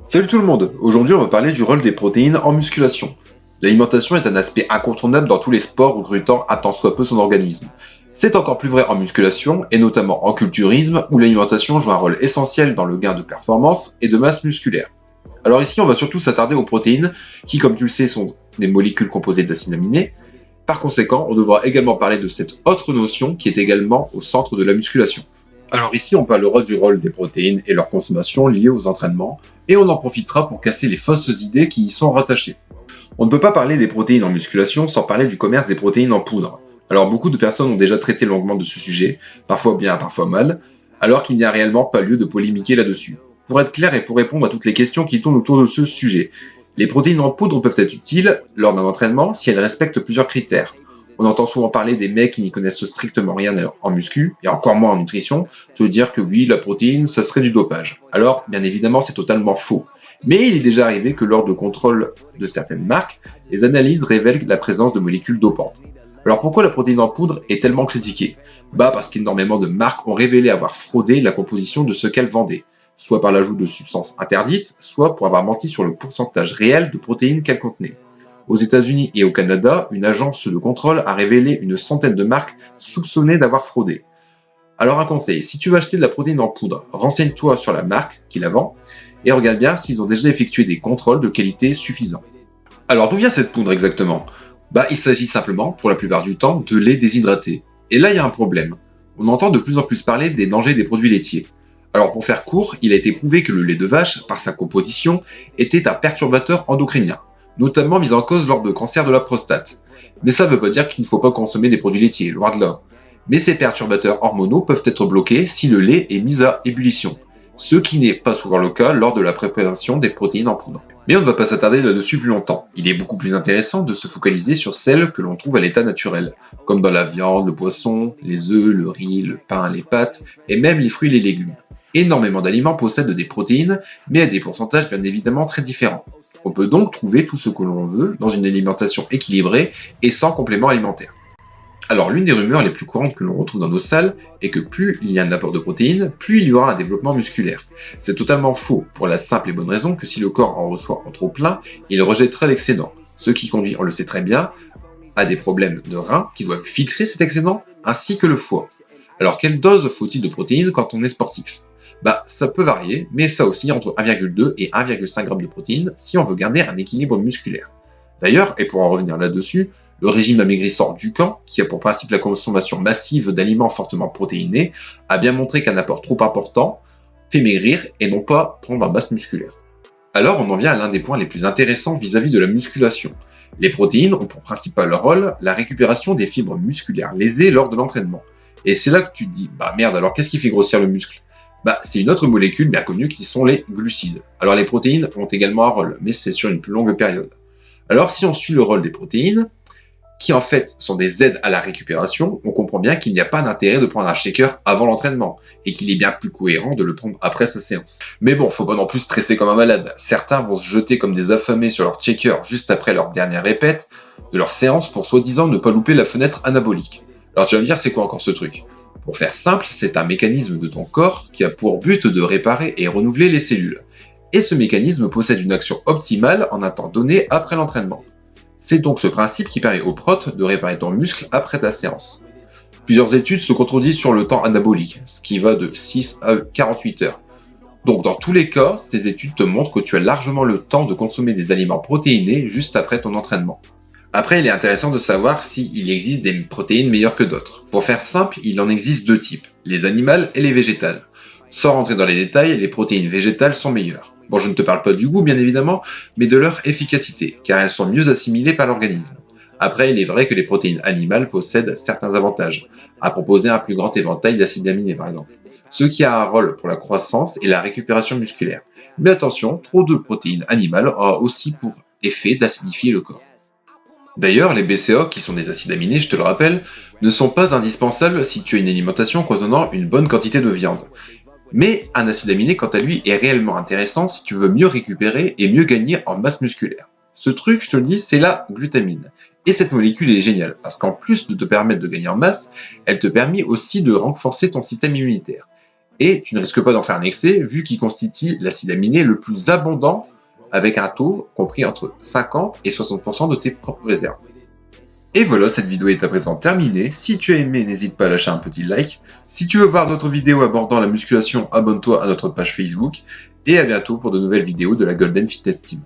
Salut tout le monde, aujourd'hui on va parler du rôle des protéines en musculation. L'alimentation est un aspect incontournable dans tous les sports recrutant un tant soit peu son organisme. C'est encore plus vrai en musculation, et notamment en culturisme, où l'alimentation joue un rôle essentiel dans le gain de performance et de masse musculaire. Alors ici on va surtout s'attarder aux protéines, qui comme tu le sais sont des molécules composées d'acides aminés. Par conséquent, on devra également parler de cette autre notion qui est également au centre de la musculation. Alors ici, on parlera du rôle des protéines et leur consommation liées aux entraînements, et on en profitera pour casser les fausses idées qui y sont rattachées. On ne peut pas parler des protéines en musculation sans parler du commerce des protéines en poudre. Alors beaucoup de personnes ont déjà traité longuement de ce sujet, parfois bien, parfois mal, alors qu'il n'y a réellement pas lieu de polémiquer là-dessus. Pour être clair et pour répondre à toutes les questions qui tournent autour de ce sujet, les protéines en poudre peuvent être utiles lors d'un entraînement si elles respectent plusieurs critères. On entend souvent parler des mecs qui n'y connaissent strictement rien en muscu, et encore moins en nutrition, te dire que oui, la protéine, ça serait du dopage. Alors, bien évidemment, c'est totalement faux. Mais il est déjà arrivé que lors de contrôles de certaines marques, les analyses révèlent la présence de molécules dopantes. Alors pourquoi la protéine en poudre est tellement critiquée? Parce qu'énormément de marques ont révélé avoir fraudé la composition de ce qu'elles vendaient, soit par l'ajout de substances interdites, soit pour avoir menti sur le pourcentage réel de protéines qu'elles contenaient. Aux États-Unis et au Canada, une agence de contrôle a révélé une centaine de marques soupçonnées d'avoir fraudé. Alors un conseil, si tu veux acheter de la protéine en poudre, renseigne-toi sur la marque qui la vend et regarde bien s'ils ont déjà effectué des contrôles de qualité suffisants. Alors d'où vient cette poudre exactement? Il s'agit simplement, pour la plupart du temps, de lait déshydraté. Et là, il y a un problème. On entend de plus en plus parler des dangers des produits laitiers. Alors pour faire court, il a été prouvé que le lait de vache, par sa composition, était un perturbateur endocrinien, notamment mis en cause lors de cancers de la prostate. Mais ça ne veut pas dire qu'il ne faut pas consommer des produits laitiers, loin de là. Mais ces perturbateurs hormonaux peuvent être bloqués si le lait est mis à ébullition, ce qui n'est pas souvent le cas lors de la préparation des protéines en poudre. Mais on ne va pas s'attarder là-dessus plus longtemps. Il est beaucoup plus intéressant de se focaliser sur celles que l'on trouve à l'état naturel, comme dans la viande, le poisson, les œufs, le riz, le pain, les pâtes, et même les fruits et les légumes. Énormément d'aliments possèdent des protéines, mais à des pourcentages bien évidemment très différents. On peut donc trouver tout ce que l'on veut dans une alimentation équilibrée et sans complément alimentaire. Alors l'une des rumeurs les plus courantes que l'on retrouve dans nos salles est que plus il y a un apport de protéines, plus il y aura un développement musculaire. C'est totalement faux, pour la simple et bonne raison que si le corps en reçoit en trop plein, il rejettera l'excédent, ce qui conduit, on le sait très bien, à des problèmes de reins qui doivent filtrer cet excédent, ainsi que le foie. Alors quelle dose faut-il de protéines quand on est sportif? Ça peut varier, mais ça aussi entre 1,2 et 1,5 g de protéines si on veut garder un équilibre musculaire. D'ailleurs, et pour en revenir là-dessus, le régime amaigrissant Dukan, qui a pour principe la consommation massive d'aliments fortement protéinés, a bien montré qu'un apport trop important fait maigrir et non pas prendre en masse musculaire. Alors on en vient à l'un des points les plus intéressants vis-à-vis de la musculation. Les protéines ont pour principal rôle la récupération des fibres musculaires lésées lors de l'entraînement. Et c'est là que tu te dis, merde, alors qu'est-ce qui fait grossir le muscle? C'est une autre molécule bien connue qui sont les glucides. Alors les protéines ont également un rôle, mais c'est sur une plus longue période. Alors si on suit le rôle des protéines, qui en fait sont des aides à la récupération, on comprend bien qu'il n'y a pas d'intérêt de prendre un shaker avant l'entraînement, et qu'il est bien plus cohérent de le prendre après sa séance. Mais bon, faut pas non plus stresser comme un malade. Certains vont se jeter comme des affamés sur leur shaker juste après leur dernière répète de leur séance pour soi-disant ne pas louper la fenêtre anabolique. Alors tu vas me dire, c'est quoi encore ce truc? Pour faire simple, c'est un mécanisme de ton corps qui a pour but de réparer et renouveler les cellules. Et ce mécanisme possède une action optimale en un temps donné après l'entraînement. C'est donc ce principe qui permet au prot de réparer ton muscle après ta séance. Plusieurs études se contredisent sur le temps anabolique, ce qui va de 6 à 48 heures. Donc dans tous les cas, ces études te montrent que tu as largement le temps de consommer des aliments protéinés juste après ton entraînement. Après, il est intéressant de savoir s'il existe des protéines meilleures que d'autres. Pour faire simple, il en existe deux types, les animales et les végétales. Sans rentrer dans les détails, les protéines végétales sont meilleures. Bon, je ne te parle pas du goût, bien évidemment, mais de leur efficacité, car elles sont mieux assimilées par l'organisme. Après, il est vrai que les protéines animales possèdent certains avantages, à proposer un plus grand éventail d'acides aminés par exemple, ce qui a un rôle pour la croissance et la récupération musculaire. Mais attention, trop de protéines animales aura aussi pour effet d'acidifier le corps. D'ailleurs, les BCA, qui sont des acides aminés, je te le rappelle, ne sont pas indispensables si tu as une alimentation contenant une bonne quantité de viande. Mais un acide aminé, quant à lui, est réellement intéressant si tu veux mieux récupérer et mieux gagner en masse musculaire. Ce truc, je te le dis, c'est la glutamine. Et cette molécule est géniale, parce qu'en plus de te permettre de gagner en masse, elle te permet aussi de renforcer ton système immunitaire. Et tu ne risques pas d'en faire un excès vu qu'il constitue l'acide aminé le plus abondant avec un taux compris entre 50 et 60% de tes propres réserves. Et voilà, cette vidéo est à présent terminée. Si tu as aimé, n'hésite pas à lâcher un petit like. Si tu veux voir d'autres vidéos abordant la musculation, abonne-toi à notre page Facebook. Et à bientôt pour de nouvelles vidéos de la Golden Fitness Team.